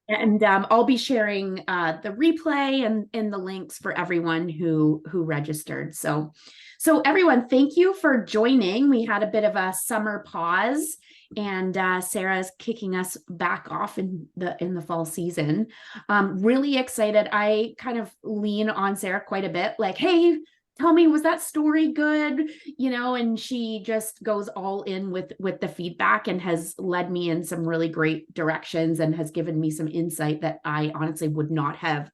And I'll be sharing the replay and the links for everyone who registered. So everyone, thank you for joining. We had a bit of a summer pause, and Sarah's kicking us back off in the fall season. Really excited. I kind of lean on Sarah quite a bit, like, hey, tell me, was that story good? And she just goes all in with the feedback and has led me in some really great directions and has given me some insight that I honestly would not have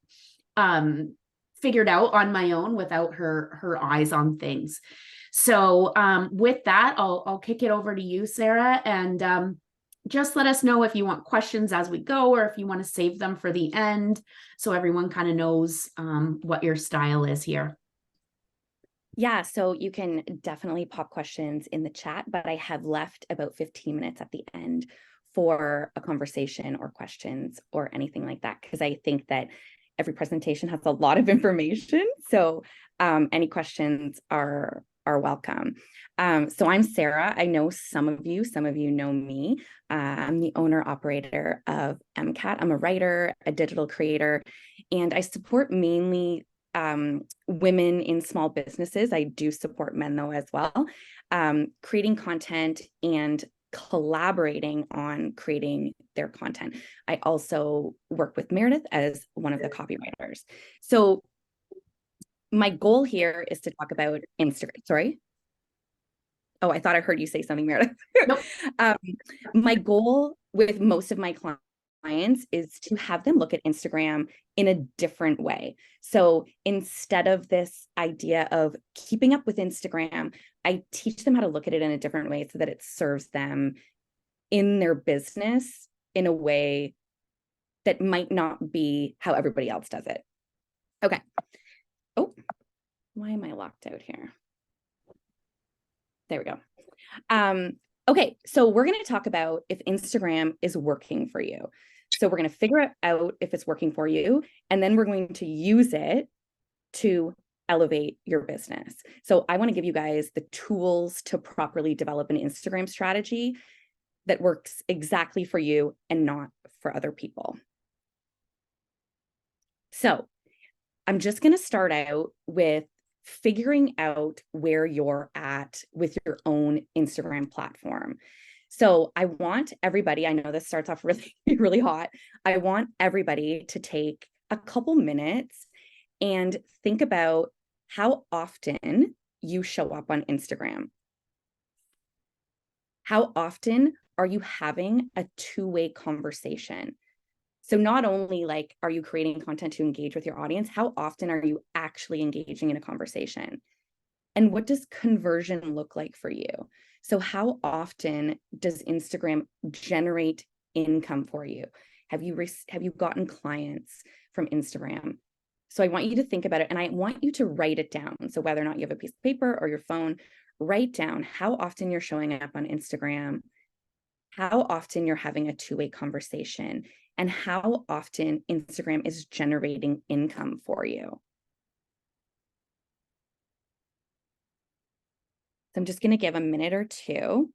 figured out on my own without her eyes on things. So with that, I'll kick it over to you, Sarah, and just let us know if you want questions as we go, or if you want to save them for the end, so everyone kind of knows what your style is here. Yeah, so you can definitely pop questions in the chat, but I have left about 15 minutes at the end for a conversation or questions or anything like that, because I think that every presentation has a lot of information. So any questions are welcome. So I'm Sarah. I know some of you know me. I'm the owner operator of MCAT. I'm a writer, a digital creator, and I support mainly women in small businesses. I do support men though as well, creating content and collaborating on creating their content. I also work with Meredith as one of the copywriters. So my goal here is to talk about Instagram. Sorry. Oh, I thought I heard you say something, Meredith. Nope. My goal with most of my clients is to have them look at Instagram in a different way. So instead of this idea of keeping up with Instagram, I teach them how to look at it in a different way so that it serves them in their business in a way that might not be how everybody else does it. Okay. Oh, why am I locked out here? There we go. Okay, so we're going to talk about if Instagram is working for you. So we're going to figure out if it's working for you, and then we're going to use it to elevate your business. So I want to give you guys the tools to properly develop an Instagram strategy that works exactly for you and not for other people. So I'm just going to start out with figuring out where you're at with your own Instagram platform. So I want everybody, I know this starts off really, really hot. I want everybody to take a couple minutes and think about how often you show up on Instagram. How often are you having a two-way conversation? So not only like, are you creating content to engage with your audience, how often are you actually engaging in a conversation? And what does conversion look like for you? So how often does Instagram generate income for you? Have you gotten clients from Instagram? So I want you to think about it, and I want you to write it down. So whether or not you have a piece of paper or your phone, write down how often you're showing up on Instagram, how often you're having a two-way conversation, and how often Instagram is generating income for you. So I'm just going to give a minute or two.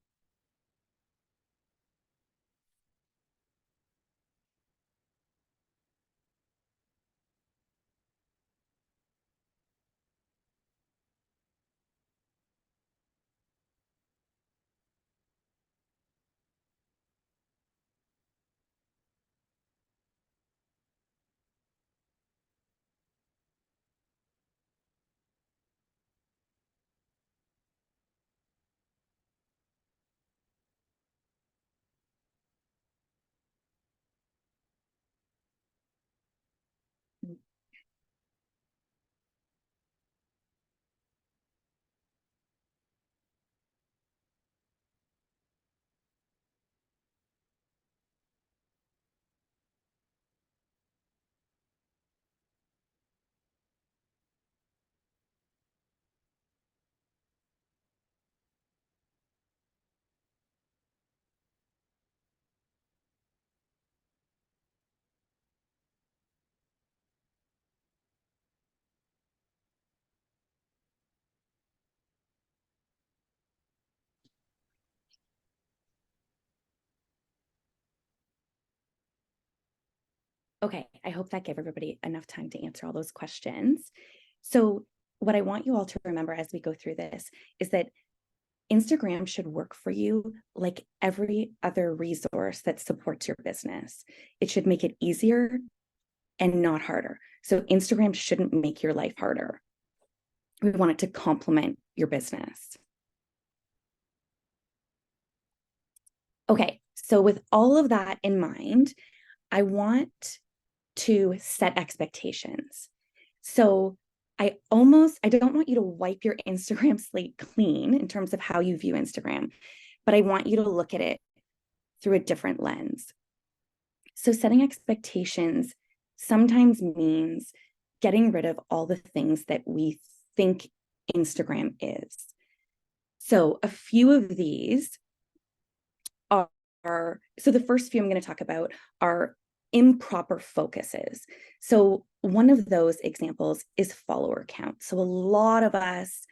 Okay, I hope that gave everybody enough time to answer all those questions. So what I want you all to remember as we go through this is that Instagram should work for you like every other resource that supports your business. It should make it easier and not harder. So Instagram shouldn't make your life harder. We want it to complement your business. Okay, so with all of that in mind, I want to set expectations. So I don't want you to wipe your Instagram slate clean in terms of how you view Instagram, but I want you to look at it through a different lens. So setting expectations sometimes means getting rid of all the things that we think Instagram is. So a few of these so the first few I'm going to talk about are improper focuses. So one of those examples is follower count. So a lot of us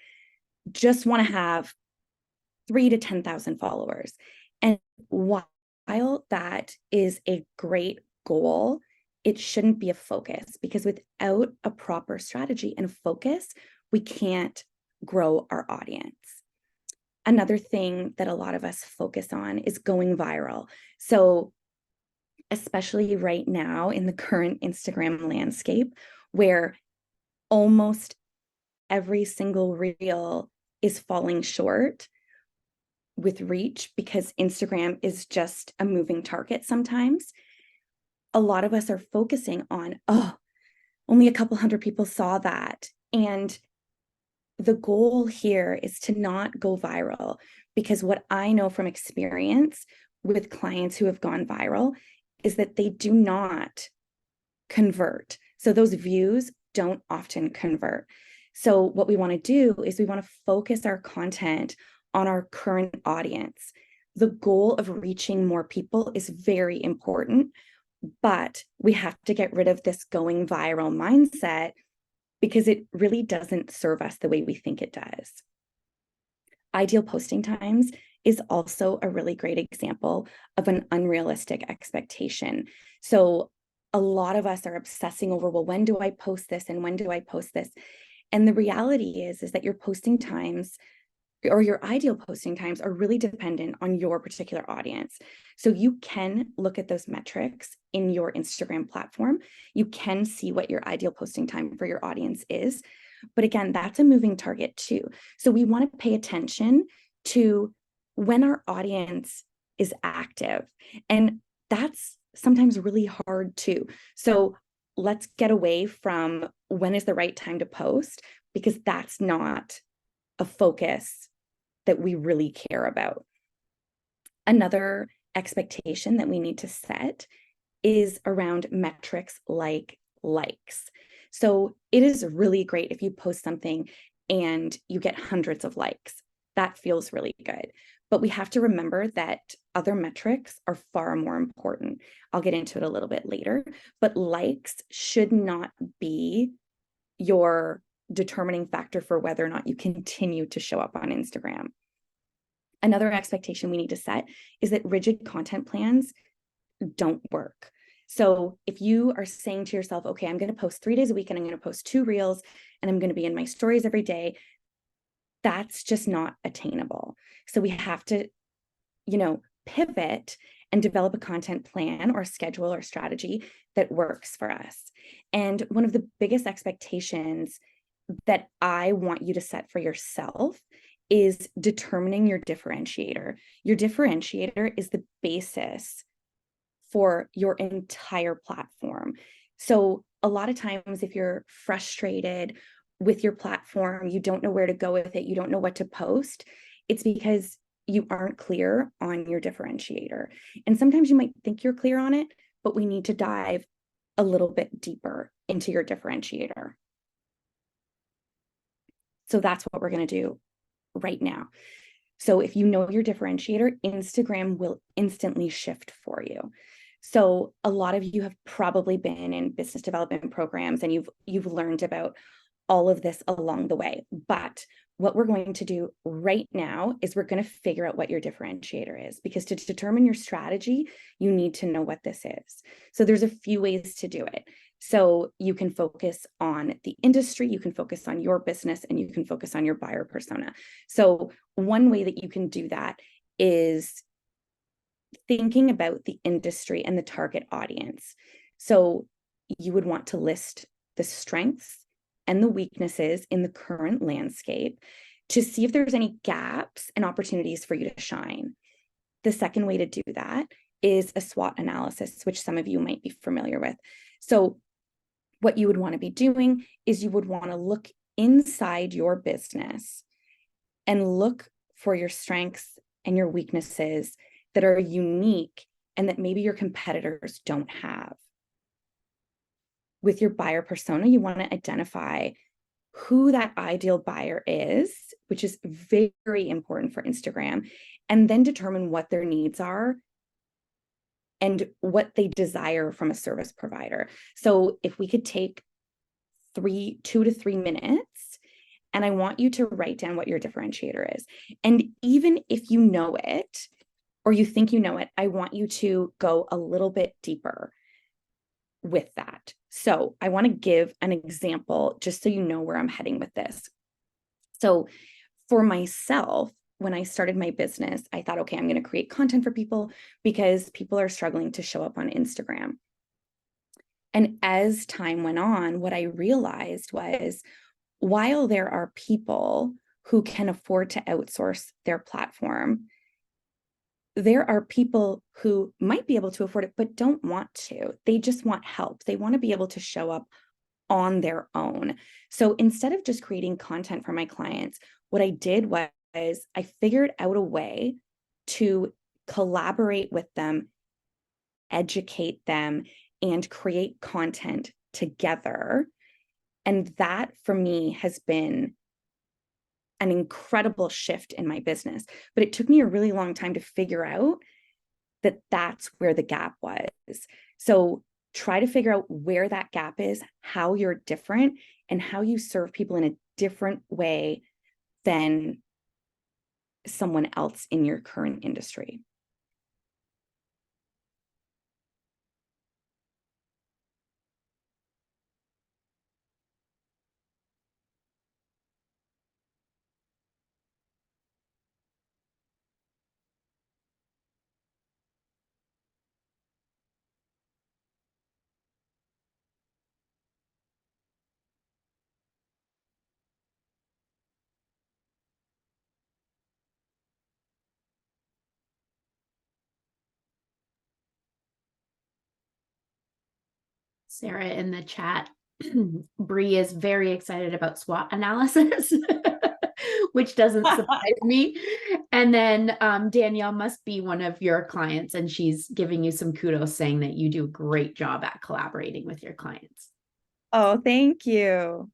just want to have 3 to 10,000 followers. And while that is a great goal, it shouldn't be a focus, because without a proper strategy and focus, we can't grow our audience. Another thing that a lot of us focus on is going viral. So especially right now in the current Instagram landscape, where almost every single reel is falling short with reach because Instagram is just a moving target sometimes. A lot of us are focusing on, oh, only a couple hundred people saw that. And the goal here is to not go viral, because what I know from experience with clients who have gone viral is that they do not convert. So those views don't often convert. So what we want to do is we want to focus our content on our current audience. The goal of reaching more people is very important, but we have to get rid of this going viral mindset, because it really doesn't serve us the way we think it does. Ideal posting times is also a really great example of an unrealistic expectation. So a lot of us are obsessing over, well, when do I post this and when do I post this? And the reality is that your posting times, or your ideal posting times, are really dependent on your particular audience. So you can look at those metrics in your Instagram platform. You can see what your ideal posting time for your audience is. But again, that's a moving target too. So we want to pay attention to when our audience is active. And that's sometimes really hard too. So let's get away from when is the right time to post, because that's not a focus that we really care about. Another expectation that we need to set is around metrics like likes. So it is really great if you post something and you get hundreds of likes. That feels really good. But we have to remember that other metrics are far more important. I'll get into it a little bit later, but likes should not be your determining factor for whether or not you continue to show up on Instagram. Another expectation we need to set is that rigid content plans don't work. So if you are saying to yourself, okay, I'm going to post 3 days a week and I'm going to post 2 reels and I'm going to be in my stories every day, that's just not attainable. So we have to, pivot and develop a content plan or schedule or strategy that works for us. And one of the biggest expectations that I want you to set for yourself is determining your differentiator. Your differentiator is the basis for your entire platform. So a lot of times, if you're frustrated with your platform, you don't know where to go with it, you don't know what to post, it's because you aren't clear on your differentiator. And sometimes you might think you're clear on it, but we need to dive a little bit deeper into your differentiator. So that's what we're going to do right now. So if you know your differentiator, Instagram will instantly shift for you. So a lot of you have probably been in business development programs and you've learned about all of this along the way. But what we're going to do right now is we're going to figure out what your differentiator is, because to determine your strategy, you need to know what this is. So there's a few ways to do it. So you can focus on the industry, you can focus on your business, and you can focus on your buyer persona. So one way that you can do that is thinking about the industry and the target audience. So you would want to list the strengths and the weaknesses in the current landscape to see if there's any gaps and opportunities for you to shine. The second way to do that is a SWOT analysis, which some of you might be familiar with. So what you would want to be doing is you would want to look inside your business and look for your strengths and your weaknesses that are unique and that maybe your competitors don't have. With your buyer persona, you want to identify who that ideal buyer is, which is very important for Instagram, and then determine what their needs are and what they desire from a service provider. So if we could take 2 to 3 minutes, and I want you to write down what your differentiator is. And even if you know it, or you think you know it, I want you to go a little bit deeper with that. So I want to give an example just so you know where I'm heading with this. So for myself, when I started my business, I thought, okay, I'm going to create content for people because people are struggling to show up on Instagram. And as time went on, what I realized was, while there are people who can afford to outsource their platform, there are people who might be able to afford it, but don't want to. They just want help. They want to be able to show up on their own. So instead of just creating content for my clients, what I did was I figured out a way to collaborate with them, educate them, and create content together. And that for me has been an incredible shift in my business. But it took me a really long time to figure out that that's where the gap was. So try to figure out where that gap is, how you're different, and how you serve people in a different way than someone else in your current industry. Sarah in the chat, Bree is very excited about SWOT analysis, which doesn't surprise me. And then Danielle must be one of your clients, and she's giving you some kudos, saying that you do a great job at collaborating with your clients. Oh, thank you.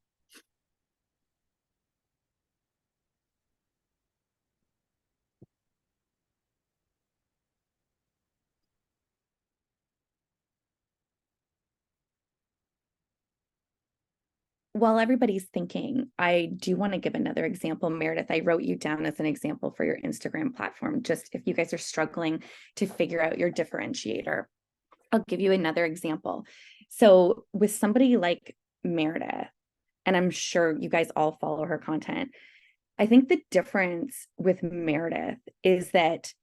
While everybody's thinking, I do want to give another example. Meredith, I wrote you down as an example for your Instagram platform, just if you guys are struggling to figure out your differentiator. I'll give you another example. So with somebody like Meredith, and I'm sure you guys all follow her content, I think the difference with Meredith is that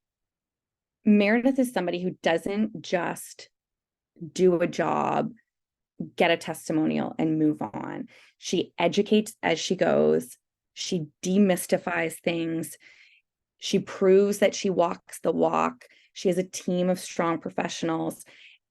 Meredith is somebody who doesn't just do a job, get a testimonial, and move on. She educates as she goes. She demystifies things. She proves that she walks the walk. She has a team of strong professionals,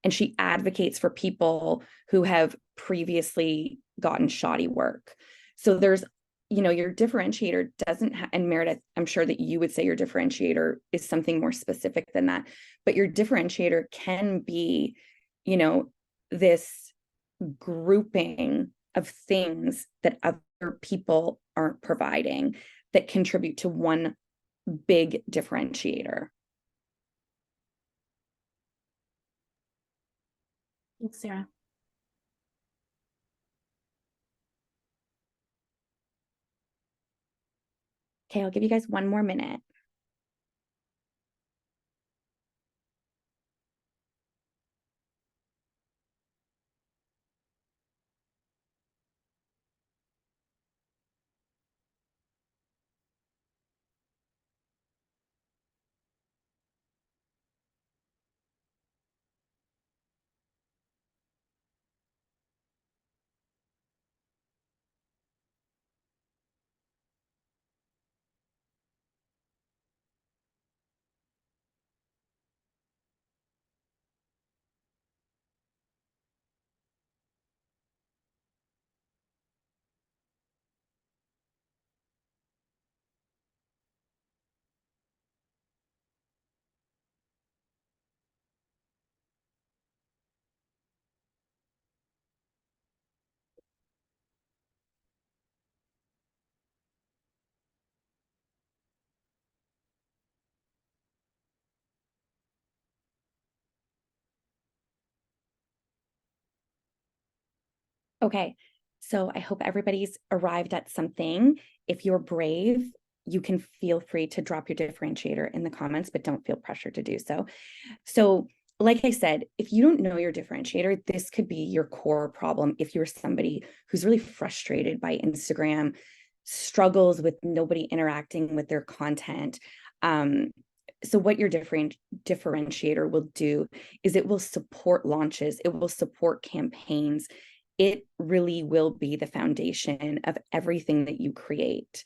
and she advocates for people who have previously gotten shoddy work. So there's, your differentiator doesn't and Meredith, I'm sure that you would say your differentiator is something more specific than that, but your differentiator can be, this grouping of things that other people aren't providing that contribute to one big differentiator. Thanks, Sarah. Okay, I'll give you guys one more minute. Okay, so I hope everybody's arrived at something. If you're brave, you can feel free to drop your differentiator in the comments, but don't feel pressure to do so. So, like I said, if you don't know your differentiator, this could be your core problem. If you're somebody who's really frustrated by Instagram, struggles with nobody interacting with their content. So what your differentiator will do is it will support launches, it will support campaigns. It really will be the foundation of everything that you create.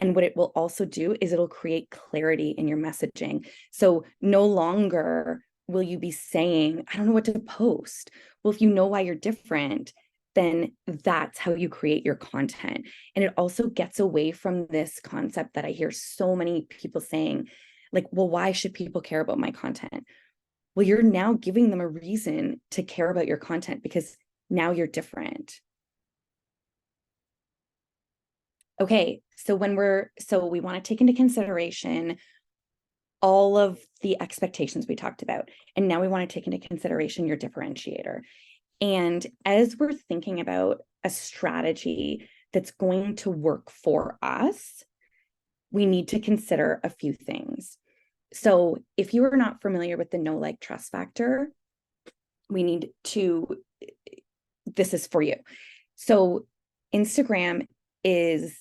And what it will also do is it'll create clarity in your messaging. So no longer will you be saying, I don't know what to post. Well, if you know why you're different, then that's how you create your content. And it also gets away from this concept that I hear so many people saying, like, well, why should people care about my content? Well, you're now giving them a reason to care about your content because now you're different. Okay, so we want to take into consideration all of the expectations we talked about. And now we want to take into consideration your differentiator. And as we're thinking about a strategy that's going to work for us, we need to consider a few things. So if you are not familiar with the know, like, trust factor, this is for you. So Instagram is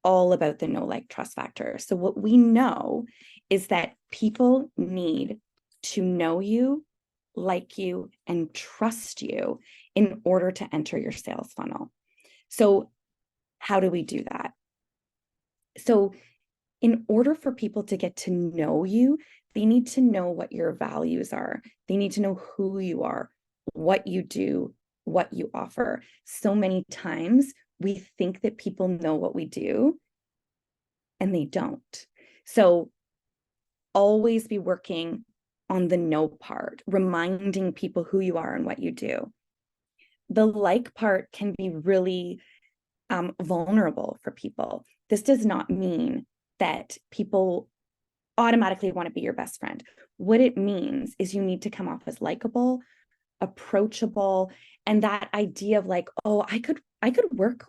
all about the know, like, trust factor. So what we know is that people need to know you, like you, and trust you in order to enter your sales funnel. So how do we do that? So in order for people to get to know you, they need to know what your values are. They need to know who you are, what you do, what you offer. So many times we think that people know what we do and they don't. So always be working on the know part, reminding people who you are and what you do. The like part can be really vulnerable for people. This does not mean that people automatically want to be your best friend. What it means is you need to come off as likable, approachable, and that idea of like, oh, I could work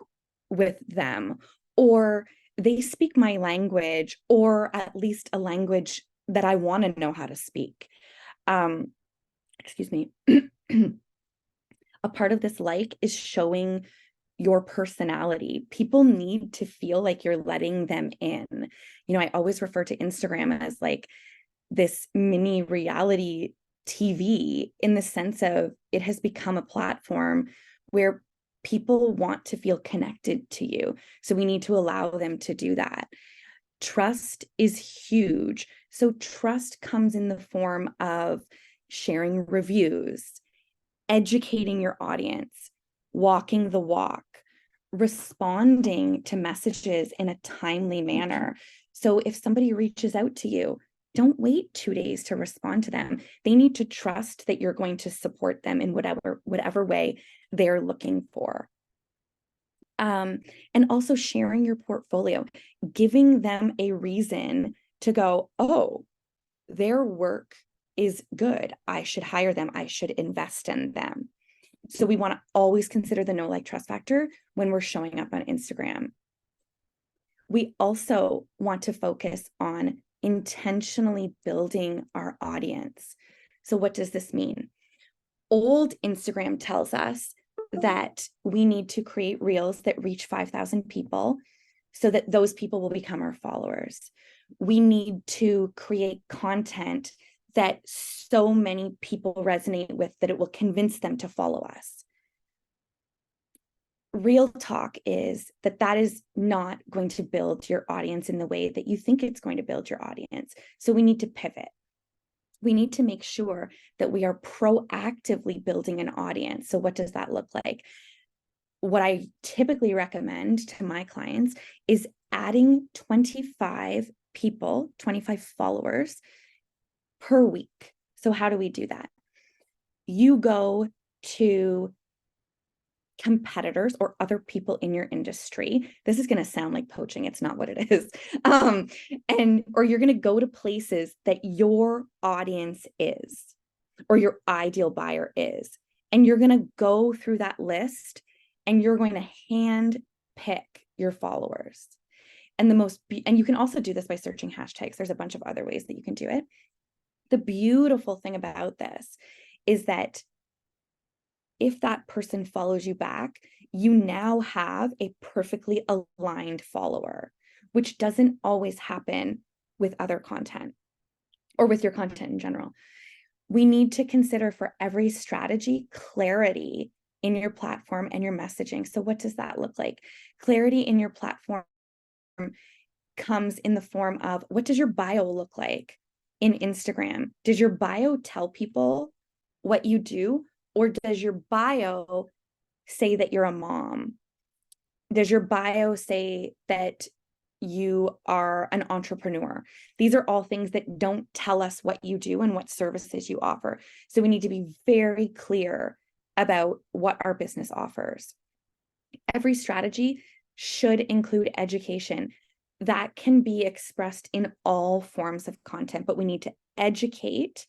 with them, or they speak my language, or at least a language that I want to know how to speak. Excuse me. A part of this like is showing your personality. People need to feel like you're letting them in. You know, I always refer to Instagram as like this mini reality TV, in the sense of it has become a platform where people want to feel connected to you. So we need to allow them to do that. Trust is huge. So trust comes in the form of sharing reviews, educating your audience, walking the walk, responding to messages in a timely manner. So if somebody reaches out to you, don't wait 2 days to respond to them. They need to trust that you're going to support them in whatever way they're looking for. And also sharing your portfolio, giving them a reason to go, oh, their work is good. I should hire them. I should invest in them. So we want to always consider the know, like, trust factor when we're showing up on Instagram. We also want to focus on intentionally building our audience. So what does this mean? Old Instagram tells us that we need to create reels that reach 5,000 people so that those people will become our followers. We need to create content that so many people resonate with that it will convince them to follow us. Real talk is that that is not going to build your audience in the way that you think it's going to build your audience. So we need to pivot. We need to make sure that we are proactively building an audience. So what does that look like? What I typically recommend to my clients is adding 25 people, 25 followers per week. So how do we do that? You go to competitors or other people in your industry. This is going to sound like poaching. It's not what it is. Or you're going to go to places that your audience is, or your ideal buyer is. And you're going to go through that list and you're going to hand pick your followers. And you can also do this by searching hashtags. There's a bunch of other ways that you can do it. The beautiful thing about this is that if that person follows you back, you now have a perfectly aligned follower, which doesn't always happen with other content or with your content in general. We need to consider for every strategy clarity in your platform and your messaging. So what does that look like? Clarity in your platform comes in the form of, what does your bio look like in Instagram? Does your bio tell people what you do? Or does your bio say that you're a mom? Does your bio say that you are an entrepreneur? These are all things that don't tell us what you do and what services you offer. So we need to be very clear about what our business offers. Every strategy should include education. That can be expressed in all forms of content, but we need to educate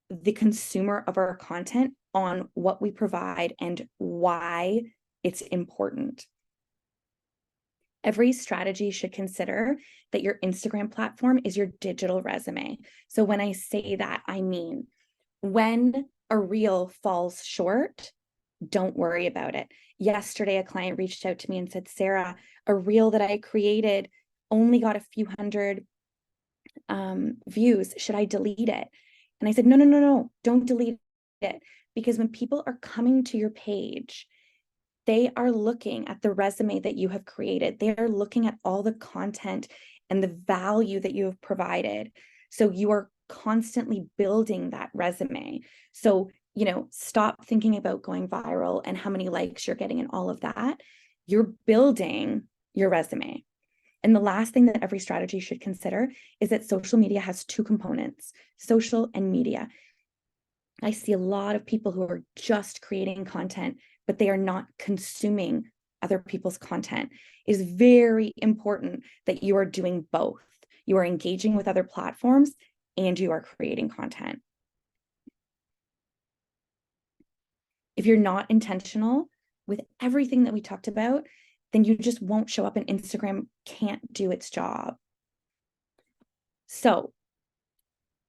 the consumer of our content on what we provide and why it's important. Every strategy should consider that your Instagram platform is your digital resume. So when I say that, I mean, when a reel falls short, don't worry about it. Yesterday, a client reached out to me and said, Sarah, a reel that I created only got a few hundred views. Should I delete it? And I said, no, don't delete it. Because when people are coming to your page, they are looking at the resume that you have created. They are looking at all the content and the value that you have provided. So you are constantly building that resume. So, stop thinking about going viral and how many likes you're getting and all of that. You're building your resume. And the last thing that every strategy should consider is that social media has two components, social and media. I see a lot of people who are just creating content, but they are not consuming other people's content. It is very important that you are doing both. You are engaging with other platforms and you are creating content. If you're not intentional with everything that we talked about, then you just won't show up and Instagram can't do its job. So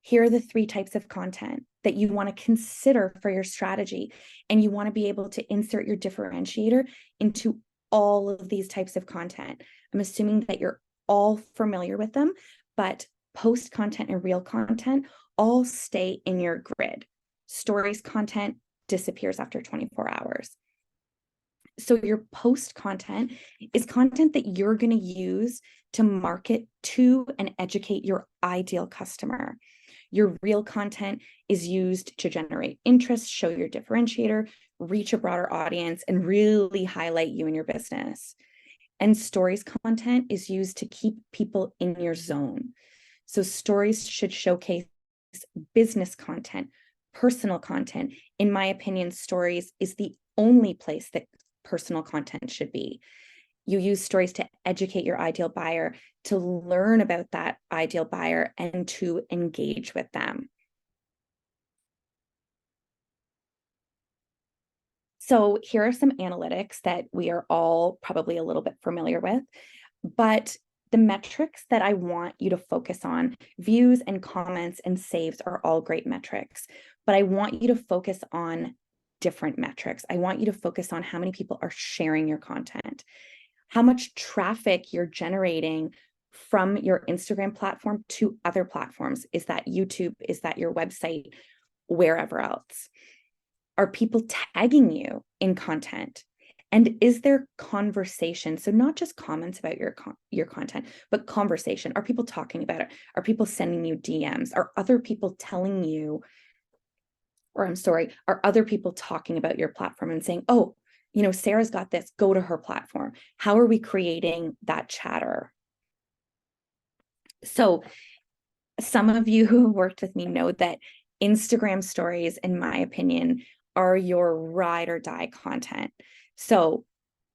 here are the 3 types of content that you want to consider for your strategy. And you want to be able to insert your differentiator into all of these types of content. I'm assuming that you're all familiar with them, but post content and reel content all stay in your grid. Stories content disappears after 24 hours. So your post content is content that you're going to use to market to and educate your ideal customer. Your reel content is used to generate interest, show your differentiator, reach a broader audience, and really highlight you and your business. And stories content is used to keep people in your zone. So stories should showcase business content, personal content. In my opinion, stories is the only place that personal content should be. You use stories to educate your ideal buyer, to learn about that ideal buyer, and to engage with them. So here are some analytics that we are all probably a little bit familiar with, But the metrics that I want you to focus on, views and comments and saves are all great metrics, but I want you to focus on different metrics. I want you to focus on how many people are sharing your content, how much traffic you're generating from your Instagram platform to other platforms. Is that YouTube? Is that your website? Wherever else? Are people tagging you in content? And is there conversation? So not just comments about your content, but conversation. Are people talking about it? Are people sending you DMs? Are other people telling you, or I'm sorry, are other people talking about your platform and saying, oh, you know, Sarah's got this, go to her platform. How are we creating that chatter? So some of you who have worked with me know that Instagram stories, in my opinion, are your ride or die content. So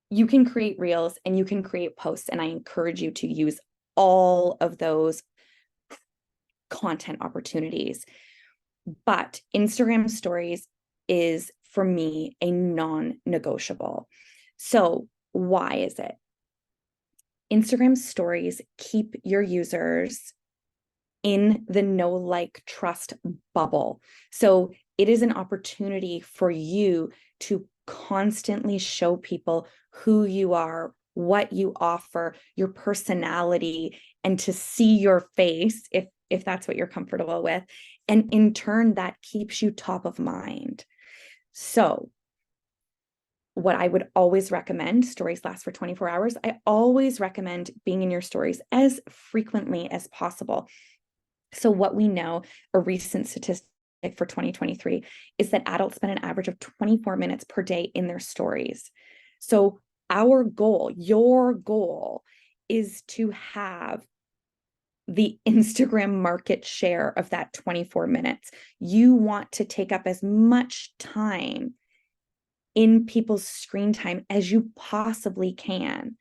you can create reels and you can create posts, and I encourage you to use all of those content opportunities. But Instagram stories is, for me, a non-negotiable. So why is it? Instagram stories keep your users in the know, like, trust bubble. So it is an opportunity for you to constantly show people who you are, what you offer, your personality, and to see your face if that's what you're comfortable with. And in turn, that keeps you top of mind. So what I would always recommend, stories last for 24 hours. I always recommend being in your stories as frequently as possible. So what we know, a recent statistic for 2023, is that adults spend an average of 24 minutes per day in their stories. So our goal, your goal, is to have the Instagram market share of that 24 minutes. You want to take up as much time in people's screen time as you possibly can,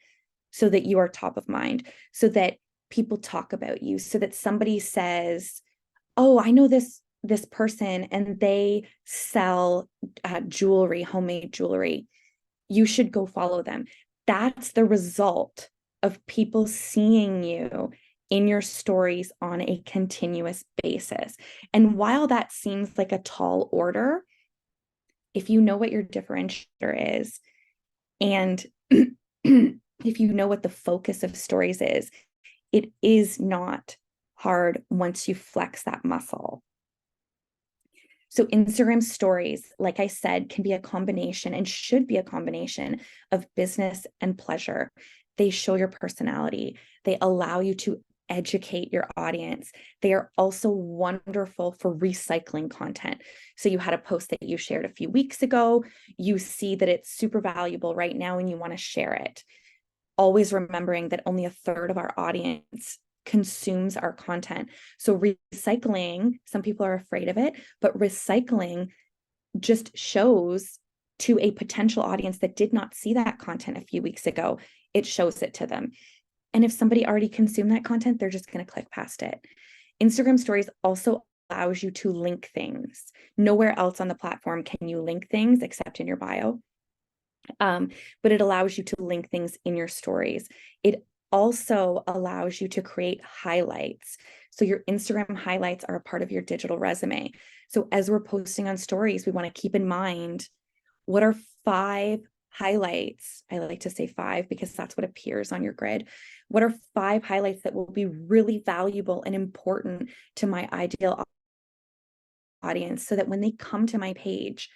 so that you are top of mind, so that people talk about you, so that somebody says, oh, I know this person and they sell jewelry, homemade jewelry. You should go follow them. That's the result of people seeing you in your stories on a continuous basis. And while that seems like a tall order, if you know what your differentiator is, and if you know what the focus of stories is, it is not hard once you flex that muscle. So Instagram stories, like I said, can be a combination and should be a combination of business and pleasure. They show your personality. They allow you to educate your audience. They are also wonderful for recycling content. So you had a post that you shared a few weeks ago. You see that it's super valuable right now and you want to share it. Always remembering that only a third of our audience consumes our content. So recycling, some people are afraid of it, but recycling just shows to a potential audience that did not see that content a few weeks ago, it shows it to them. And if somebody already consumed that content, they're just going to click past it. Instagram stories also allows you to link things. Nowhere else on the platform can you link things except in your bio. But it allows you to link things in your stories. It also allows you to create highlights. So your Instagram highlights are a part of your digital resume. So as we're posting on stories, we want to keep in mind, what are 5 highlights? I like to say 5 because that's what appears on your grid. What are 5 highlights that will be really valuable and important to my ideal audience, so that when they come to my page,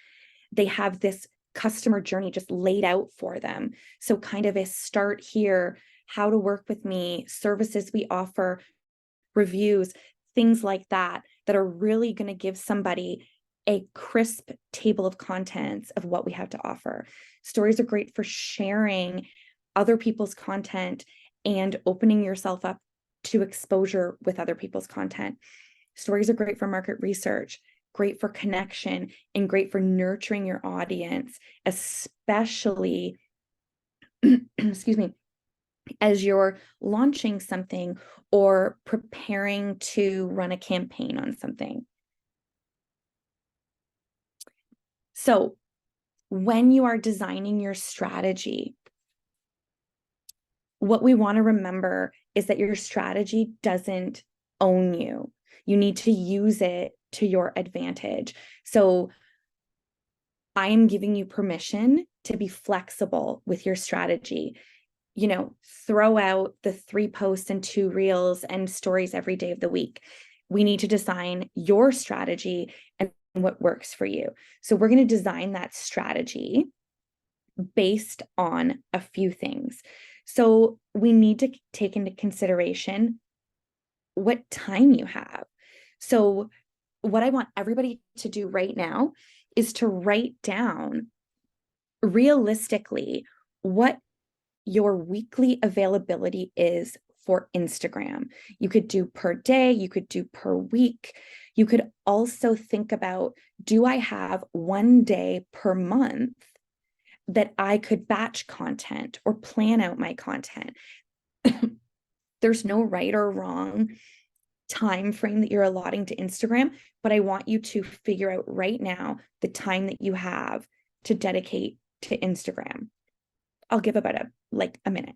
they have this customer journey just laid out for them. So kind of a start here, how to work with me, services we offer, reviews, things like that, that are really going to give somebody a crisp table of contents of what we have to offer. Stories are great for sharing other people's content and opening yourself up to exposure with other people's content. Stories are great for market research, great for connection, and great for nurturing your audience, especially, excuse me, as you're launching something or preparing to run a campaign on something. So when you are designing your strategy, what we want to remember is that your strategy doesn't own you. You need to use it to your advantage. So I am giving you permission to be flexible with your strategy. Throw out the 3 posts and 2 reels and stories every day of the week. We need to design your strategy and what works for you. So we're going to design that strategy based on a few things. So we need to take into consideration what time you have. So what I want everybody to do right now is to write down realistically what your weekly availability is for Instagram. You could do per day, you could do per week. You could also think about, do I have one day per month that I could batch content or plan out my content? There's no right or wrong time frame that you're allotting to Instagram, but I want you to figure out right now the time that you have to dedicate to Instagram. I'll give about a minute.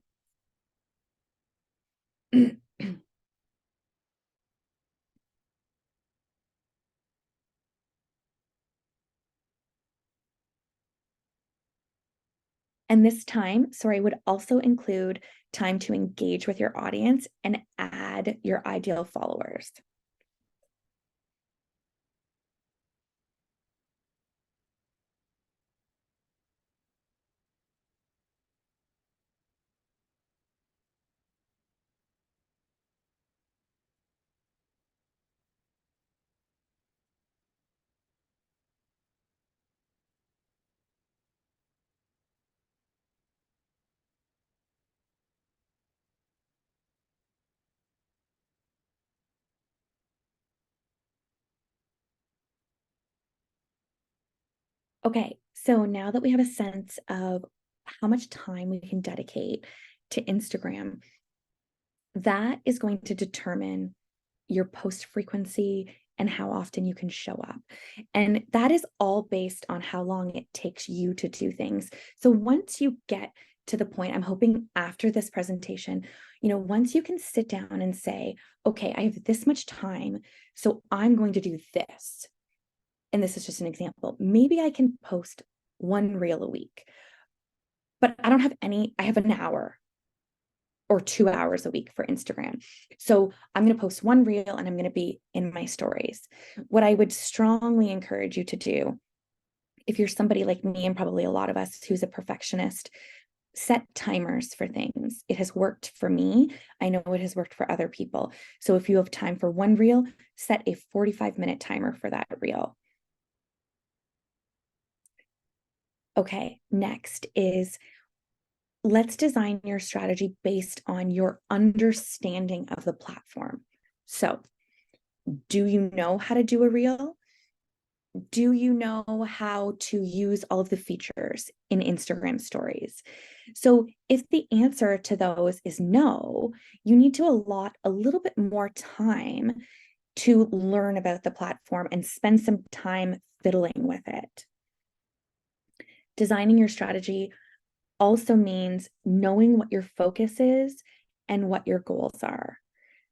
And this time, would also include time to engage with your audience and add your ideal followers. Okay, so now that we have a sense of how much time we can dedicate to Instagram, that is going to determine your post frequency and how often you can show up. And that is all based on how long it takes you to do things. So once you get to the point, I'm hoping after this presentation, once you can sit down and say, okay, I have this much time, so I'm going to do this. And this is just an example. Maybe I can post 1 reel a week, but I have an hour or 2 hours a week for Instagram. So I'm going to post 1 reel and I'm going to be in my stories. What I would strongly encourage you to do, if you're somebody like me and probably a lot of us who's a perfectionist, set timers for things. It has worked for me. I know it has worked for other people. So if you have time for 1 reel, set a 45-minute timer for that reel. Okay, next is, let's design your strategy based on your understanding of the platform. So, do you know how to do a reel? Do you know how to use all of the features in Instagram stories? So, if the answer to those is no, you need to allot a little bit more time to learn about the platform and spend some time fiddling with it. Designing your strategy also means knowing what your focus is and what your goals are.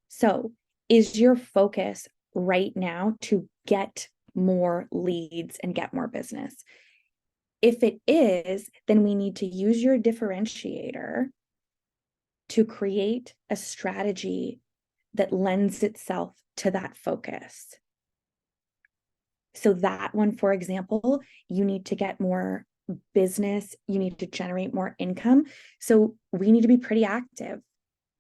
So, is your focus right now to get more leads and get more business? If it is, then we need to use your differentiator to create a strategy that lends itself to that focus. So that one, for example, you need to get more business, you need to generate more income. So we need to be pretty active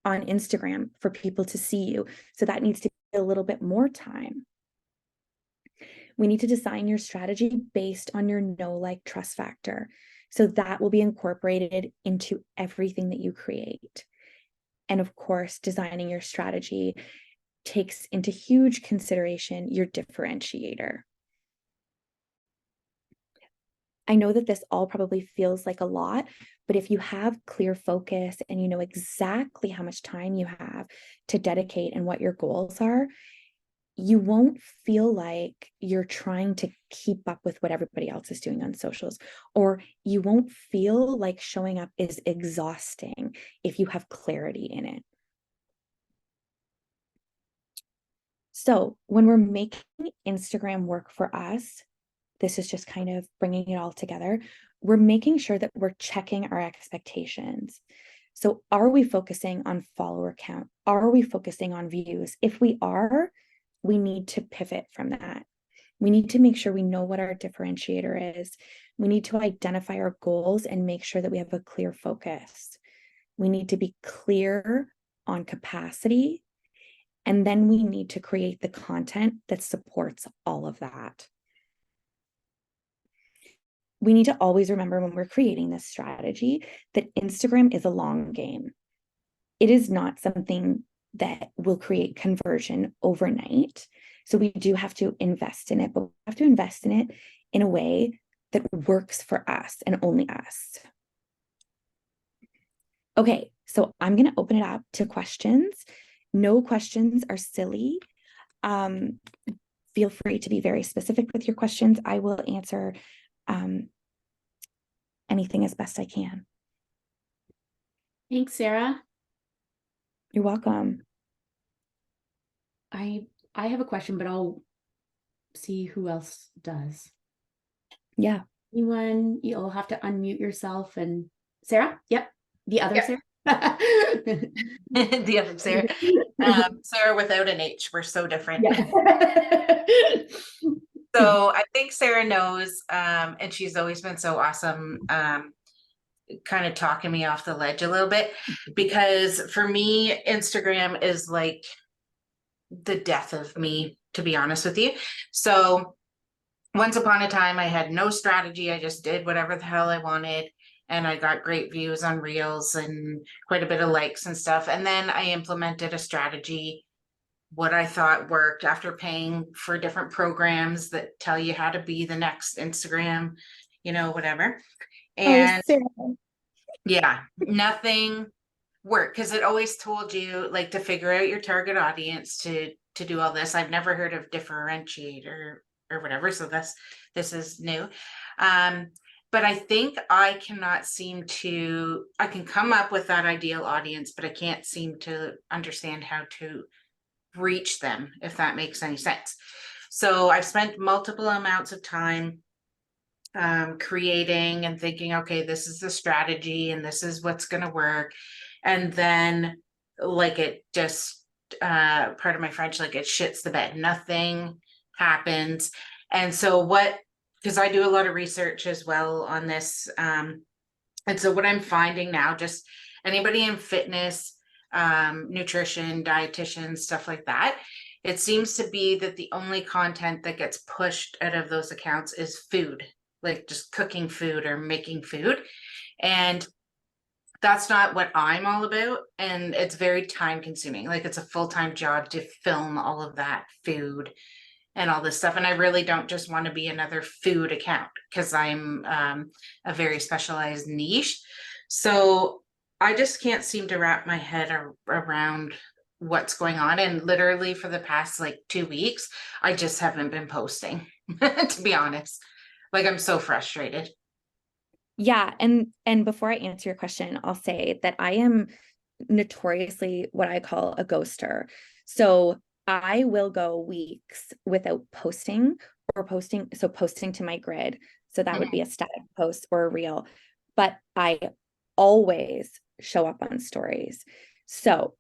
on Instagram for people to see you. So that needs to be a little bit more time. We need to design your strategy based on your know, like, trust factor. So that will be incorporated into everything that you create. And of course, designing your strategy takes into huge consideration your differentiator. I know that this all probably feels like a lot, but if you have clear focus and you know exactly how much time you have to dedicate and what your goals are, you won't feel like you're trying to keep up with what everybody else is doing on socials, or you won't feel like showing up is exhausting if you have clarity in it. So when we're making Instagram work for us, this is just kind of bringing it all together. We're making sure that we're checking our expectations. So are we focusing on follower count? Are we focusing on views? If we are, we need to pivot from that. We need to make sure we know what our differentiator is. We need to identify our goals and make sure that we have a clear focus. We need to be clear on capacity. And then we need to create the content that supports all of that. We need to always remember when we're creating this strategy that Instagram is a long game. It is not something that will create conversion overnight. So we do have to invest in it, but we have to invest in it in a way that works for us and only us. Okay, so I'm going to open it up to questions. No questions are silly. Feel free to be very specific with your questions. I will answer anything as best I can. Thanks, Sarah. You're welcome. I have a question, but I'll see who else does. Yeah. Anyone, you'll have to unmute yourself. And Sarah? Yep. The other Sarah? The other Sarah. Sarah without an H. We're so different. Yeah. So I think Sarah knows, and she's always been so awesome, kind of talking me off the ledge a little bit, because for me, Instagram is like the death of me, to be honest with you. So once upon a time, I had no strategy. I just did whatever the hell I wanted. And I got great views on Reels and quite a bit of likes and stuff. And then I implemented a strategy, what I thought worked after paying for different programs that tell you how to be the next Instagram, whatever. And yeah, nothing worked because it always told you like to figure out your target audience to do all this. I've never heard of differentiator or whatever. So this is new. But I think I can come up with that ideal audience, but I can't seem to understand how to reach them, if that makes any sense. So I've spent multiple amounts of time creating and thinking, okay, this is the strategy and this is what's going to work. And then like it just, pardon my French, like it shits the bed. Nothing happens. And so because I do a lot of research as well on this. And so what I'm finding now, just anybody in fitness, nutrition, dietitians, stuff like that, it seems to be that the only content that gets pushed out of those accounts is food, like just cooking food or making food. And that's not what I'm all about. And it's very time consuming. Like it's a full-time job to film all of that food and all this stuff. And I really don't just want to be another food account because I'm a very specialized niche. So I just can't seem to wrap my head around what's going on. And literally for the past like 2 weeks, I just haven't been posting, to be honest. Like I'm so frustrated. Yeah. And before I answer your question, I'll say that I am notoriously what I call a ghoster. So I will go weeks without posting posting to my grid. So that would be a static post or a reel, but I always show up on stories. So,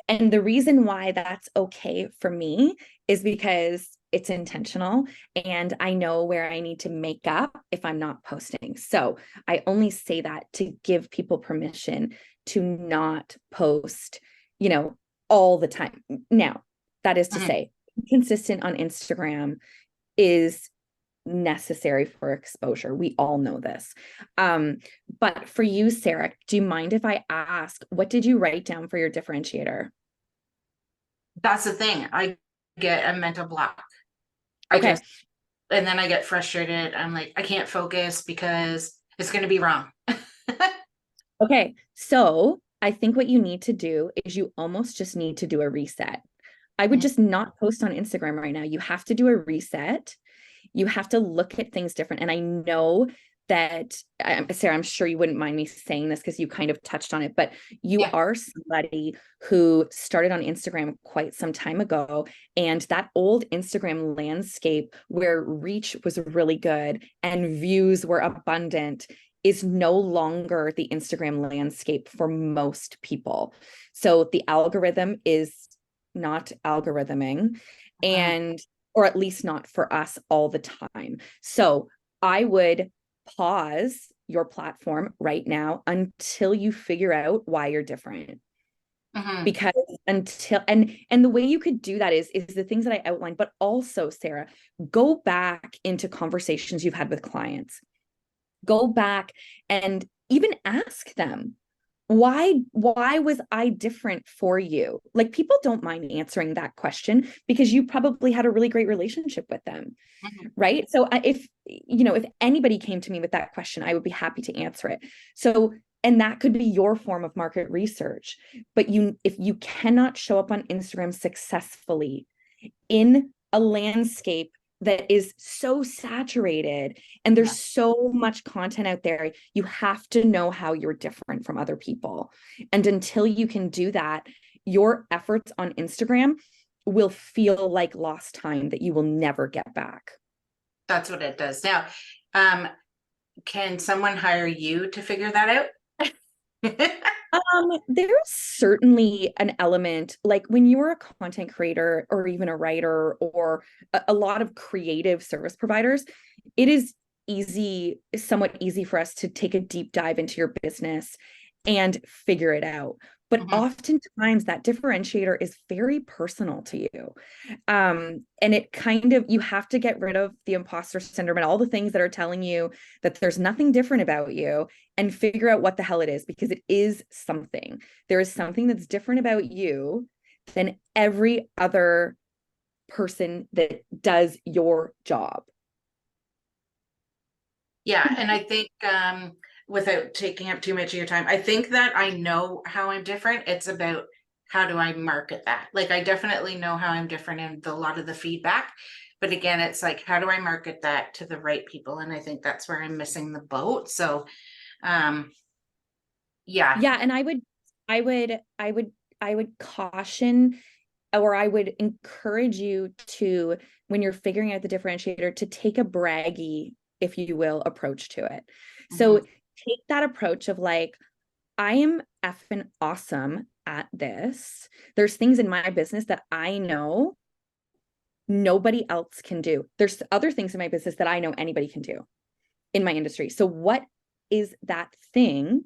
and the reason why that's okay for me is because it's intentional and I know where I need to make up if I'm not posting. So I only say that to give people permission to not post, all the time. Now, that is to say, consistent on Instagram is necessary for exposure. We all know this. But for you, Sarah, do you mind if I ask, what did you write down for your differentiator? That's the thing. I get a mental block. Okay. And then I get frustrated. I'm like, I can't focus because it's going to be wrong. Okay. So I think what you need to do is you almost just need to do a reset. I would just not post on Instagram right now. You have to do a reset. You have to look at things different. And I know that, Sarah, I'm sure you wouldn't mind me saying this because you kind of touched on it, but you Yeah. are somebody who started on Instagram quite some time ago. And that old Instagram landscape where reach was really good and views were abundant is no longer the Instagram landscape for most people. So the algorithm is not algorithming, and or at least not for us all the time. So I would pause your platform right now until you figure out why you're different. Because until and the way you could do that is the things that I outlined, but also, Sarah, go back into conversations you've had with clients. Go back and even ask them, why was I different for you? Like, people don't mind answering that question because you probably had a really great relationship with them. Right. So if anybody came to me with that question, I would be happy to answer it. So, and that could be your form of market research. But if you cannot show up on Instagram successfully in a landscape that is so saturated and there's so much content out there, you have to know how you're different from other people. And until you can do that, your efforts on Instagram will feel like lost time that you will never get back. That's what it does. Now, can someone hire you to figure that out? There's certainly an element, like when you're a content creator or even a writer or a lot of creative service providers, it is somewhat easy for us to take a deep dive into your business and figure it out. But oftentimes that differentiator is very personal to you. And it you have to get rid of the imposter syndrome and all the things that are telling you that there's nothing different about you, and figure out what the hell it is, because it is something. There is something that's different about you than every other person that does your job. Yeah. And I think, without taking up too much of your time, I think that I know how I'm different. It's about how do I market that? Like, I definitely know how I'm different in a lot of the feedback, but again, it's like, how do I market that to the right people? And I think that's where I'm missing the boat. So, yeah. And I would caution, or I would encourage you to, when you're figuring out the differentiator, to take a braggy, if you will, approach to it. So take that approach of like, I am effing awesome at this. There's things in my business that I know nobody else can do. There's other things in my business that I know anybody can do in my industry. So what is that thing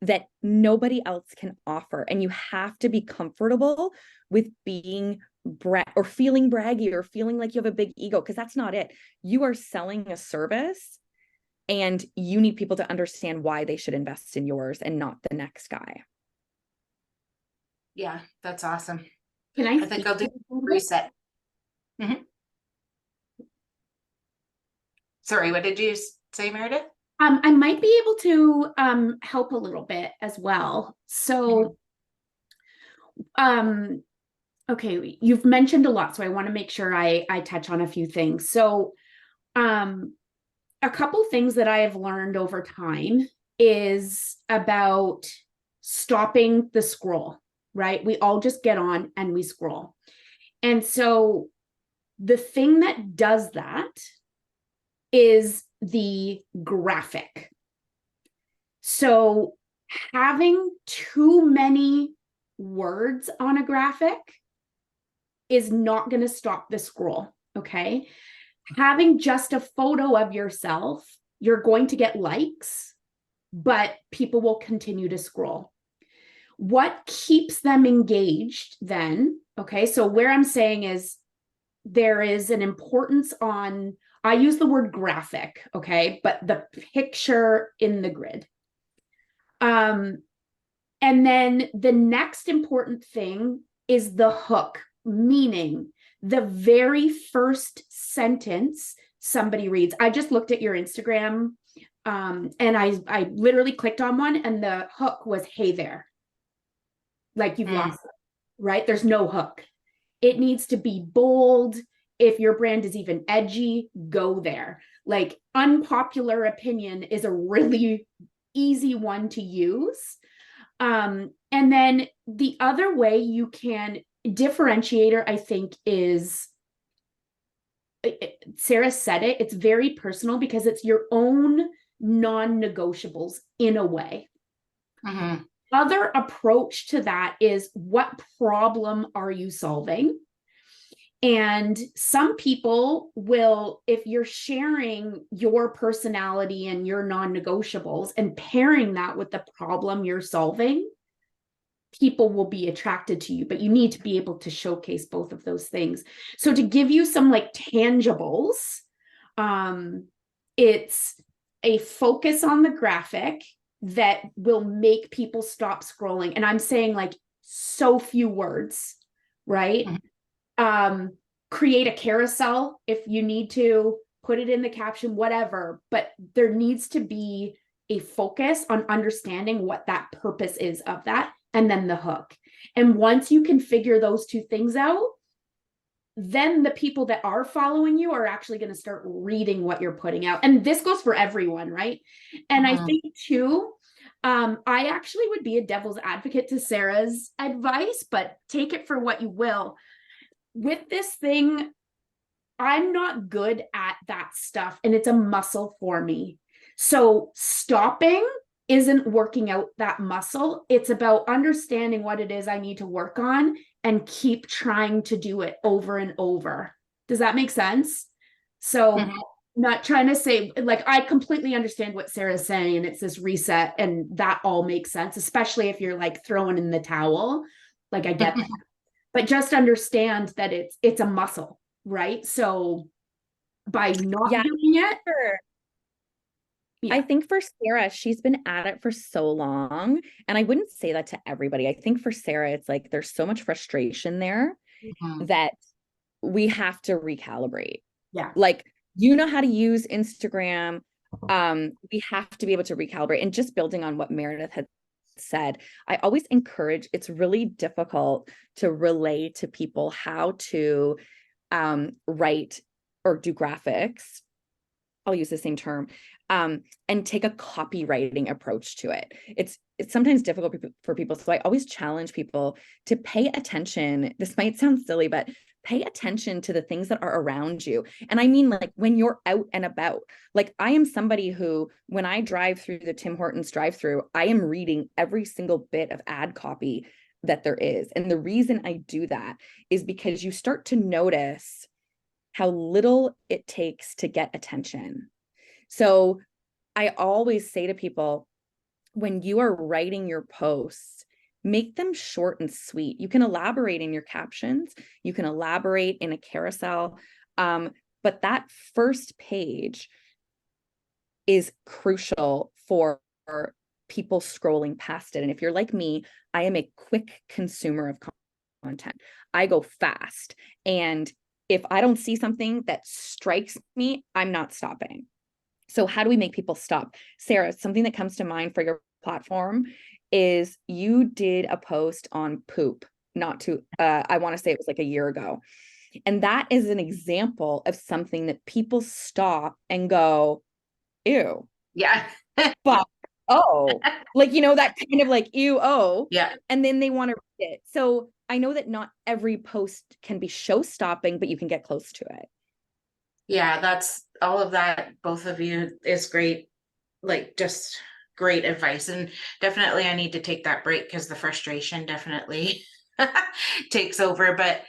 that nobody else can offer? And you have to be comfortable with being or feeling braggy or feeling like you have a big ego, because that's not it. You are selling a service and you need people to understand why they should invest in yours and not the next guy. Yeah, that's awesome. I think I'll do a reset. Sorry, what did you say, Meredith? I might be able to help a little bit as well. So, okay, you've mentioned a lot, so I want to make sure I touch on a few things. So, a couple things that I have learned over time is about stopping the scroll, right? We all just get on and we scroll. And so the thing that does that is the graphic. So having too many words on a graphic is not going to stop the scroll, okay? Having just a photo of yourself, you're going to get likes, but people will continue to scroll. What keeps them engaged then, okay? So where I'm saying is there is an importance on, I use the word graphic, okay, but the picture in the grid. And then the next important thing is the hook, meaning the very first sentence somebody reads. I just looked at your Instagram, and I literally clicked on one, and the hook was, "Hey there." Like, you've lost it, right? There's no hook. It needs to be bold. If your brand is even edgy, go there. Like unpopular opinion is a really easy one to use. And then the other way you can differentiator, I think, is Sarah said it, it's very personal because it's your own non-negotiables in a way. Mhm. Other approach to that is what problem are you solving? And some people will, if you're sharing your personality and your non-negotiables and pairing that with the problem you're solving, people will be attracted to you, but you need to be able to showcase both of those things. So to give you some like tangibles, it's a focus on the graphic that will make people stop scrolling. And I'm saying like so few words, right? Create a carousel if you need to, put it in the caption, whatever, but there needs to be a focus on understanding what that purpose is of that, and then the hook. And once you can figure those two things out, then the people that are following you are actually going to start reading what you're putting out. And this goes for everyone, right? And I think too, I actually would be a devil's advocate to Sarah's advice, but take it for what you will. With this thing, I'm not good at that stuff, and it's a muscle for me. So stopping isn't working out that muscle. It's about understanding what it is I need to work on and keep trying to do it over and over. Does that make sense? So not trying to say, like, I completely understand what Sarah's saying, and it's this reset, and that all makes sense, especially if you're like throwing in the towel. Like, I get that. But just understand that it's a muscle, right? So by not doing it, sure. yeah. I think for Sarah, she's been at it for so long. And I wouldn't say that to everybody. I think for Sarah, it's like there's so much frustration there that we have to recalibrate. Yeah. Like, you know how to use Instagram. We have to be able to recalibrate. And just building on what Meredith had said, I always encourage, it's really difficult to relay to people how to write or do graphics. I'll use the same term, and take a copywriting approach to it. It's sometimes difficult for people. So I always challenge people to pay attention. This might sound silly, but pay attention to the things that are around you. And I mean, like when you're out and about, like I am somebody who, when I drive through the Tim Hortons drive-through, I am reading every single bit of ad copy that there is. And the reason I do that is because you start to notice how little it takes to get attention. So I always say to people, when you are writing your posts, make them short and sweet. You can elaborate in your captions, you can elaborate in a carousel, but that first page is crucial for people scrolling past it. And if you're like me, I am a quick consumer of content. I go fast. And if I don't see something that strikes me, I'm not stopping. So how do we make people stop? Sarah, something that comes to mind for your platform is you did a post on poop, not to, I want to say it was like a year ago. And that is an example of something that people stop and go, ew. Yeah. But, oh, like, you know, that kind of like, ew, oh. Yeah. And then they want to read it. So I know that not every post can be show stopping, but you can get close to it. Yeah, that's all of that. Both of you is great. Like just great advice. And definitely I need to take that break because the frustration definitely takes over. But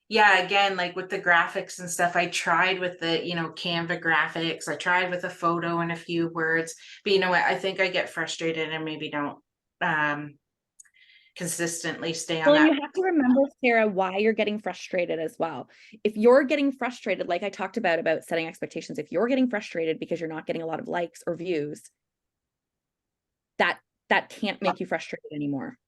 yeah, again, like with the graphics and stuff, I tried with the, Canva graphics. I tried with a photo and a few words, but you know what? I think I get frustrated and maybe don't consistently stay on Well, that. and you have to remember, Sarah, why you're getting frustrated as well. If you're getting frustrated, like I talked about setting expectations, if you're getting frustrated because you're not getting a lot of likes or views, that can't make you frustrated anymore.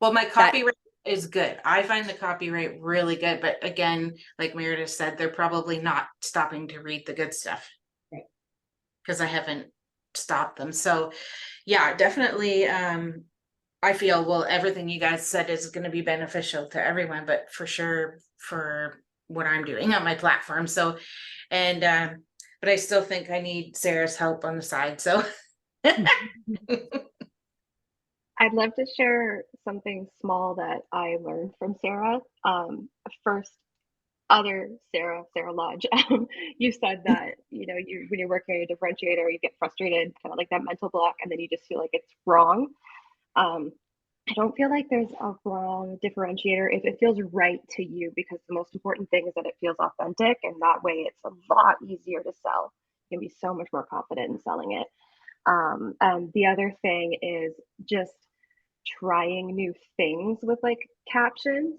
Well, my copyright is good. I find the copyright really good, but again, like Meredith said, they're probably not stopping to read the good stuff. Right. Because I haven't stopped them. So yeah, definitely I feel, well, everything you guys said is going to be beneficial to everyone, but for sure for what I'm doing on my platform. So, and, but I still think I need Sarah's help on the side. So I'd love to share something small that I learned from Sarah. First, other Sarah Lodge, you said that, you know, when you're working on a differentiator, you get frustrated, kind of like that mental block, and then you just feel like it's wrong. Um, I don't feel like there's a wrong differentiator if it feels right to you, because the most important thing is that it feels authentic, and that way it's a lot easier to sell. You can be so much more confident in selling it. And the other thing is just trying new things with like captions.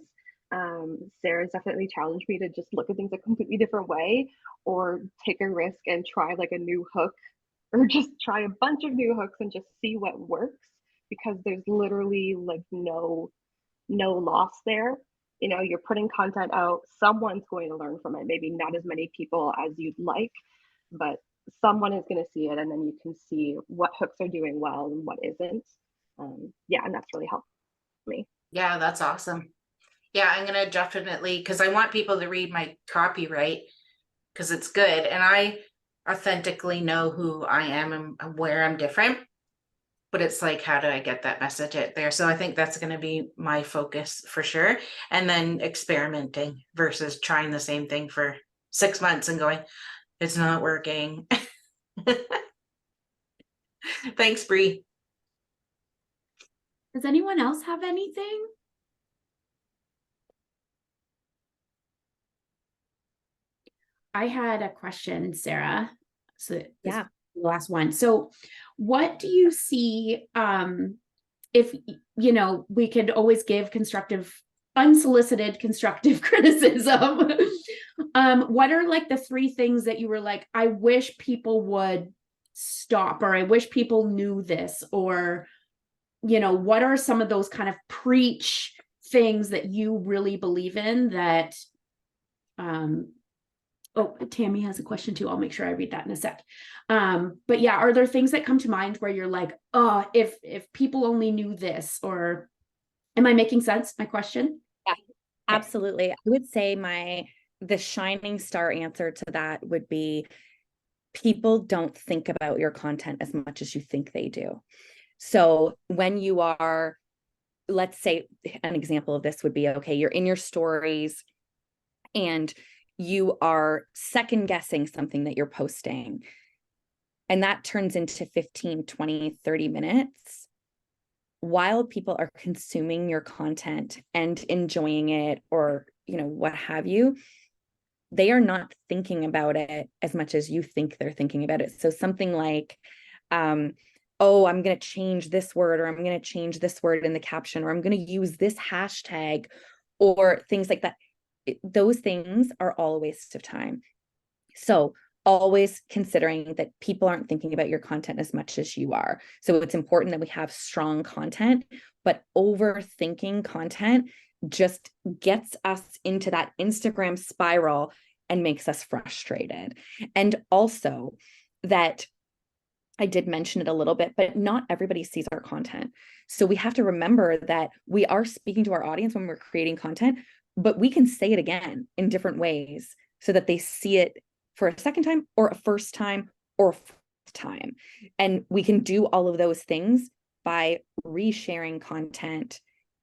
Sarah's definitely challenged me to just look at things a completely different way, or take a risk and try like a new hook, or just try a bunch of new hooks and just see what works, because there's literally like no loss there. You know, you're putting content out, someone's going to learn from it, maybe not as many people as you'd like, but someone is going to see it, and then you can see what hooks are doing well and what isn't. Yeah, and that's really helped me. yeah, that's awesome. Yeah, I'm going to definitely, because I want people to read my copyright because it's good. And I authentically know who I am and where I'm different. But it's like, how do I get that message out there? So I think that's going to be my focus for sure. And then experimenting versus trying the same thing for 6 months and going, it's not working. Thanks, Bree. Does anyone else have anything? I had a question, Sarah. So Yeah. the last one. So what do you see, if, you know, we could always give unsolicited constructive criticism. What are like the 3 things that you were like, I wish people would stop, or I wish people knew this, or, you know, what are some of those kind of preach things that you really believe in that, oh, Tammy has a question too. I'll make sure I read that in a sec. But yeah, are there things that come to mind where you're like, oh, if people only knew this? Or am I making sense? My question? Yeah, absolutely. I would say the shining star answer to that would be, people don't think about your content as much as you think they do. So when you are, let's say an example of this would be, okay, you're in your stories and you are second guessing something that you're posting, and that turns into 15, 20, 30 minutes. While people are consuming your content and enjoying it, or, you know, what have you, they are not thinking about it as much as you think they're thinking about it. So something like, oh, I'm going to change this word, or I'm going to change this word in the caption, or I'm going to use this hashtag, or things like that. Those things are all a waste of time. So always considering that people aren't thinking about your content as much as you are. So it's important that we have strong content, but overthinking content just gets us into that Instagram spiral and makes us frustrated. And also that, I did mention it a little bit, but not everybody sees our content. So we have to remember that we are speaking to our audience when we're creating content, but we can say it again in different ways so that they see it for a second time, or a first time, or a fourth time. And we can do all of those things by resharing content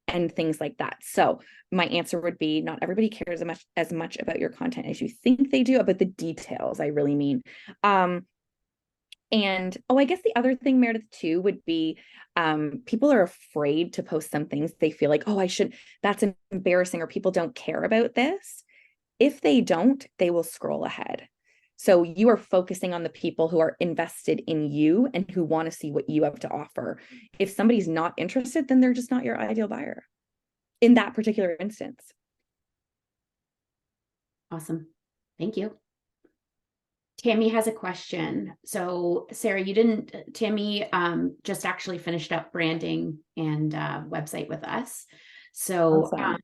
and things like that. So my answer would be, not everybody cares as much about your content as you think they do, about the details, I really mean. And I guess the other thing, Meredith, too, would be, people are afraid to post some things. They feel like, oh, that's embarrassing, or people don't care about this. If they don't, they will scroll ahead. So you are focusing on the people who are invested in you and who want to see what you have to offer. If somebody's not interested, then they're just not your ideal buyer in that particular instance. Awesome. Thank you. Tammy has a question. So Sarah, Tammy just actually finished up branding and website with us. So Awesome.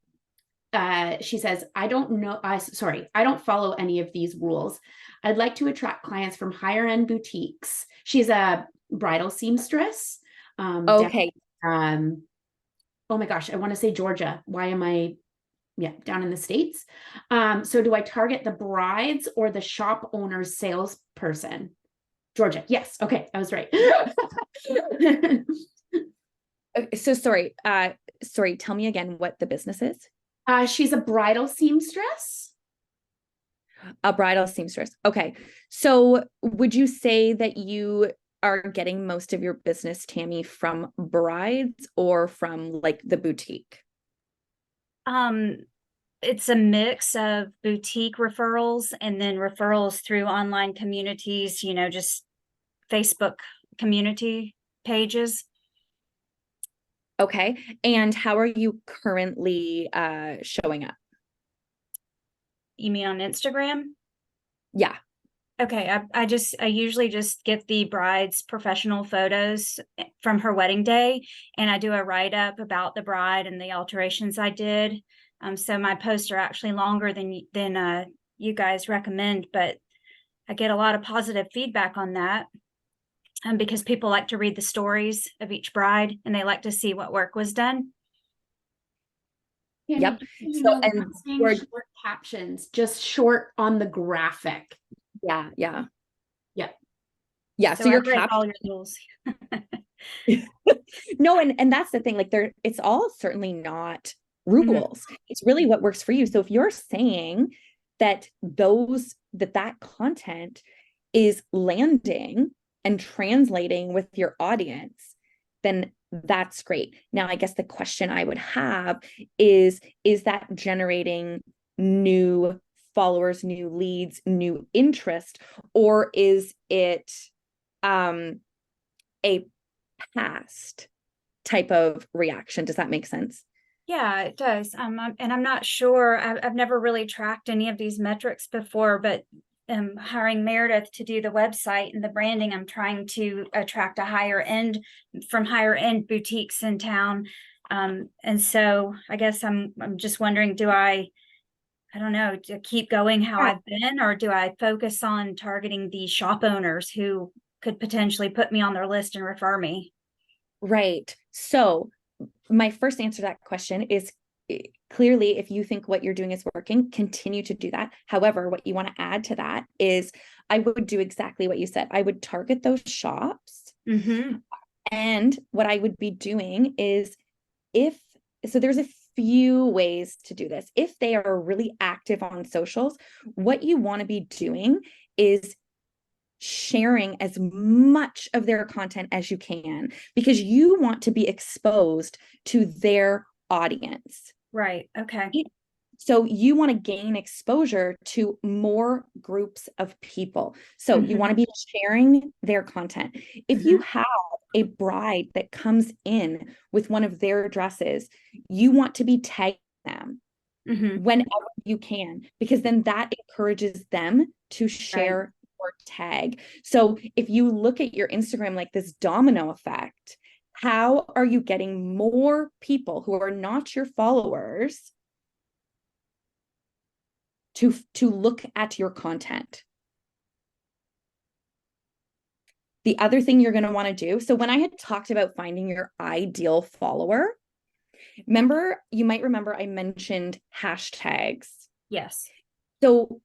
she says, I don't follow any of these rules. I'd like to attract clients from higher end boutiques. She's a bridal seamstress. Okay. oh my gosh, I want to say Georgia. Why am I, yeah, down in the States? So do I target the brides or the shop owner's salesperson? Georgia. Yes. Okay. I was right. So sorry, tell me again what the business is. She's a bridal seamstress. A bridal seamstress. Okay. So would you say that you are getting most of your business, Tammy, from brides or from like the boutique? It's a mix of boutique referrals and then referrals through online communities, just Facebook community pages. Okay. And how are you currently showing up? You mean on Instagram? Yeah. Okay, I usually just get the bride's professional photos from her wedding day, and I do a write-up about the bride and the alterations I did. So my posts are actually longer than you guys recommend, but I get a lot of positive feedback on that. Because people like to read the stories of each bride and they like to see what work was done. Yep. So, and short captions, just short on the graphic. Yeah. Yeah. So you're all your rules. No, and that's the thing. Like it's all certainly not rules. It's really what works for you. So if you're saying that that content is landing and translating with your audience, then that's great. Now, I guess the question I would have is that generating new followers, new leads, new interest, or is it a past type of reaction? Does that make sense? Yeah, it does. And I'm not sure. I've never really tracked any of these metrics before, but hiring Meredith to do the website and the branding, I'm trying to attract a higher end boutiques in town. And so I guess I'm just wondering, do I don't know, to keep going how I've been, or do I focus on targeting the shop owners who could potentially put me on their list and refer me? Right. So my first answer to that question is clearly, if you think what you're doing is working, continue to do that. However, what you want to add to that is I would do exactly what you said. I would target those shops. And what I would be doing is there's a few ways to do this. If they are really active on socials, what you want to be doing is sharing as much of their content as you can, because you want to be exposed to their audience. Right. Okay. So you want to gain exposure to more groups of people. So you want to be sharing their content. If you have a bride that comes in with one of their dresses, you want to be tagging them whenever you can, because then that encourages them to share or tag. So if you look at your Instagram like this domino effect, how are you getting more people who are not your followers to look at your content? The other thing you're going to want to do, so when I had talked about finding your ideal follower, you might remember I mentioned hashtags. Yes. So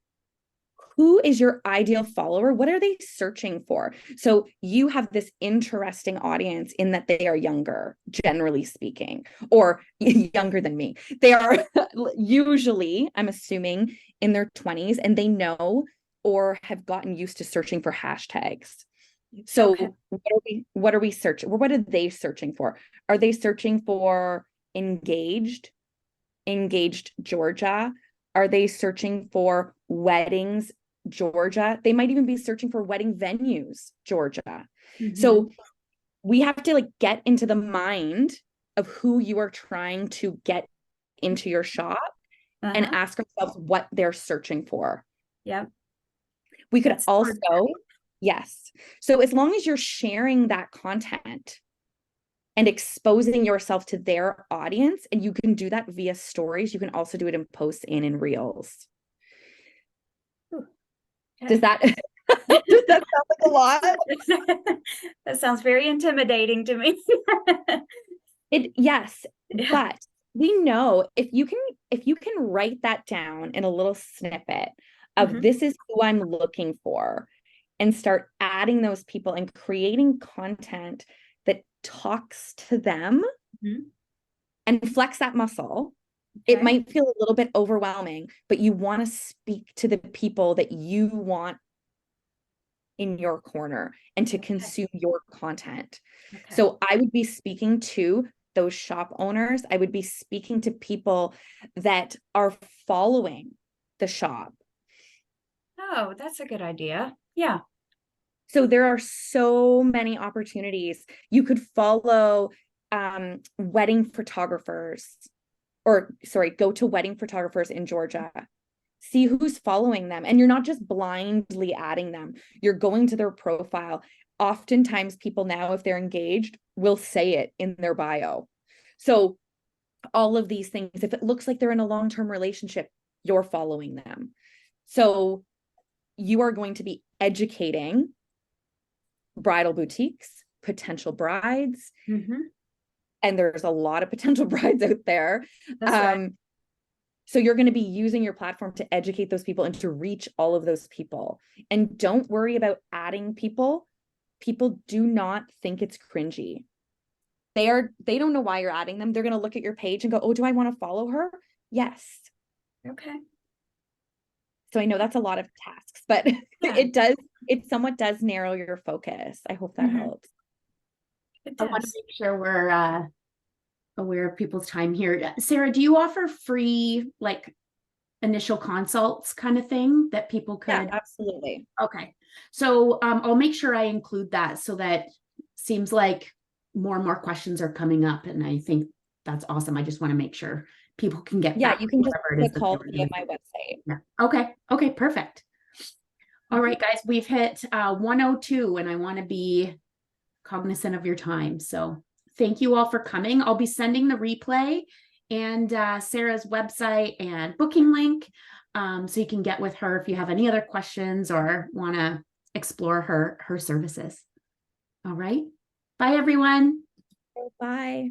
who is your ideal follower? What are they searching for? So you have this interesting audience in that they are younger, generally speaking, or younger than me. They are usually, I'm assuming, in their 20s, and they know or have gotten used to searching for hashtags. So what are we searching? What are they searching for? Are they searching for engaged Georgia? Are they searching for weddings, Georgia? They might even be searching for wedding venues, Georgia. So we have to get into the mind of who you are trying to get into your shop and ask ourselves what they're searching for. Yep. We could yes. So as long as you're sharing that content and exposing yourself to their audience, and you can do that via stories, you can also do it in posts and in reels. Does that sound like a lot? That sounds very intimidating to me. Yes. But we know if you can write that down in a little snippet of Mhm. this is who I'm looking for, and start adding those people and creating content that talks to them Mhm. and flex that muscle. It Okay. might feel a little bit overwhelming, but you want to speak to the people that you want in your corner and to consume your content. Okay. So I would be speaking to those shop owners. I would be speaking to people that are following the shop. Oh, that's a good idea. Yeah. So there are so many opportunities. You could follow wedding photographers, or sorry, go to wedding photographers in Georgia. See who's following them. And you're not just blindly adding them. You're going to their profile. Oftentimes people now, if they're engaged, will say it in their bio. So all of these things, if it looks like they're in a long-term relationship, you're following them. So you are going to be educating bridal boutiques, potential brides, Mhm. and there's a lot of potential brides out there. That's right. So you're going to be using your platform to educate those people and to reach all of those people. And don't worry about adding people. People do not think it's cringy. They don't know why you're adding them. They're going to look at your page and go, "Oh, do I want to follow her?" Yes. Okay. So I know that's a lot of tasks, but Yeah. it somewhat does narrow your focus. I hope that Mhm. helps. It I want to does. make sure we're aware of people's time here. Sarah, do you offer free like initial consults kind of thing that people Yeah, could? absolutely. Okay. So I'll make sure I include that, so that seems like more and more questions are coming up. And I think that's awesome. I just want to make sure people can get Yeah, back you to can just whatever it is that they call were via doing. my website. Yeah. Okay. Okay, perfect. All Mhm. right, guys, we've hit 1:02 and I want to be cognizant of your time. So thank you all for coming. I'll be sending the replay and Sarah's website and booking link, so you can get with her if you have any other questions or want to explore her services. All right. Bye, everyone. Bye.